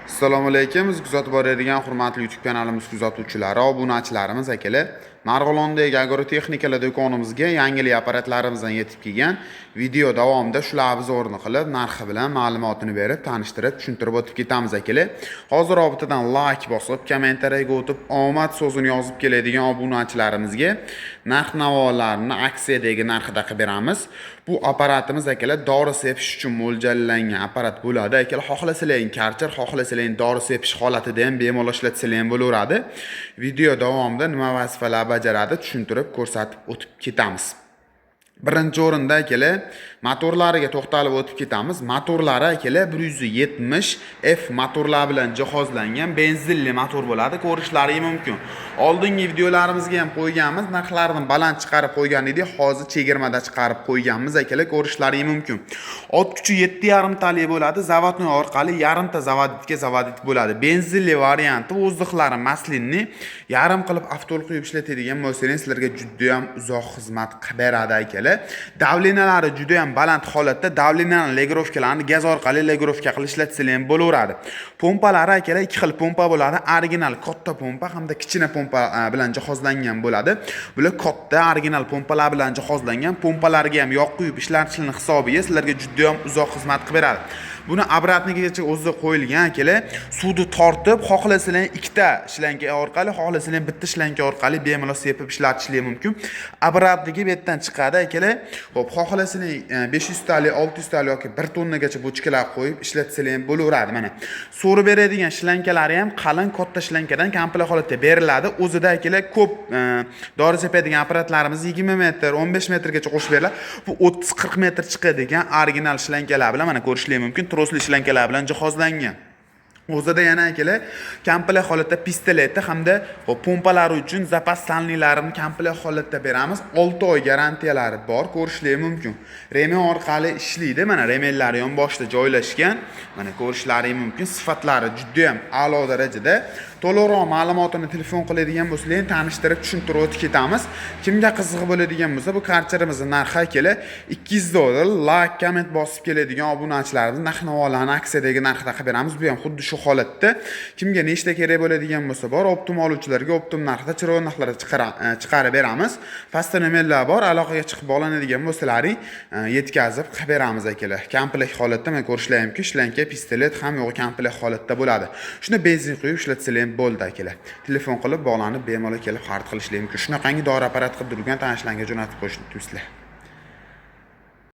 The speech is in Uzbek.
Assalomu alaykum. Biz kuzatib boradigan hurmatli YouTube kanalimiz kuzatuvchilari, obunachilarimiz akalar. Marg'ilondagi agrotexnikalar do'konimizga yangi apparatlarimizdan yetib kelgan video davomida shular obzorini qilib, narxi bilan ma'lumotini berib, tanishtirib, tushuntirib o'tib ketamiz akalar. Hozir robitadan like bosib, kommentariyaga o'tib, omad so'zini yozib keladigan obunachilarimizga narx-navolarni aksiyadagi narxida qilib beramiz. Bu apparatimiz akalar dori sepish uchun mo'ljallangan apparat bo'ladi. Akalar xohlasalaring karcher, xohlasalaring dori sepish holatida ham bemalol ishlatsalaring ham bo'laveradi. Video davomida nima vazifalar bajaradi tushuntirib ko'rsatib o'tib ketamiz. Birinchi o'rinda akalar motorlariga to'xtalib o'tib ketamiz. Motorlari akalar 170 F motorlar bilan jihozlangan benzinli motor bo'ladi. Ko'rishlaringiz mumkin. Oldingi videolarimizga ham qo'yganmiz, narxlarini baland chiqarib qo'ygan edik. Hozir chegirmada chiqarib qo'yganmiz akalar, ko'rishlaringiz mumkin. Ot kuchi 7,5 talik bo'ladi. Zavodni orqali yarimta zavodit bo'ladi. Benzinli varianti o'zliqlari maslinni yarim qilib avtol quyib ishlatadigan bo'lsangiz, sizlarga juda ham uzoq xizmat qilib beradi akalar. Davlenalari juda ham baland holatda, davlenani legirovkalarni gaz orqali legirovka qilib ishlatsanglar ham bo'laveradi. Pompalari akalar ikki xil pompa bo'ladi. Original katta pompa hamda kichkina pompa bilan jihozlangan bo'ladi. Bular katta original pompalar bilan jihozlangan. Pompalarga ham yoq quyib ishlatishning hisobiga sizlarga juda ham uzoq xizmat qilib beradi. Buni obratnigacha o'zi qo'yilgan akalar. Suvni tortib, xohlasanglar ikkita shlanka orqali, xohlasanglar bitta shlanka orqali bemalol sepib ishlatishingiz mumkin. Obratnigi bu yerdan chiqadi akalar. Xo'p, xohlasanglar 500 talik, 600 talik yoki 1 tonnagacha bochkalar qo'yib ishlatsanglar ham bo'laveradi. Mana so'rib beradigan shlankalari ham qalin katta shlankadan komplet holatda beriladi. O'zida akalar ko'p dori sepadigan apparatlarimiz 20 metr, 15 metrgacha qo'shib beriladi. Bu 30-40 metr chiqadigan original shlankalar bilan mana ko'rishingiz mumkin. Trosli shlankalar bilan jihozlangan. O'zida yana akalar komplet holatda pistoleti hamda pompalari uchun zapas salnilarini komplet holatda beramiz. 6 oy garantiyalari bor, ko'rishingiz mumkin. Remen orqali ishlaydi. Mana remellari yon boshda joylashgan. Mana ko'rishlaringiz mumkin. Sifatlari juda ham a'lo darajada. To'liqroq ma'lumotini telefon qiladigan bo'lsangiz, tanishtirib tushuntirib o'tib ketamiz. Kimga qiziq bo'ladigan bo'lsa, bu karcherimizning narxi akalar $200. Like, komment bosib keladigan obunachilarimiz narx-navolarni aksiyadagi narxda qilib beramiz. Bu ham xuddi shu holatda. Kimga nechta kerak bo'ladigan bo'lsa, bor optim oluvchilarga optim narxda chiroyli narxlarda chiqarib beramiz. Pastda nomerlar bor, aloqaga chiqib bog'lanadigan bo'lsalaring, yetkazib qilib beramiz akalar. Komplet holatda men ko'rishlarimki, shlanka, pistolet ham yo'q komplet holatda bo'ladi. Shuni benzin quyib ishlatsanglar bo'ldi akalar. Telefon qilib bog'lanib bemalol kelib xarid qilishingiz mumkin. Shunaqangi dori apparat qilib turgan tanishlarga jo'natib qo'yishni tavsiya.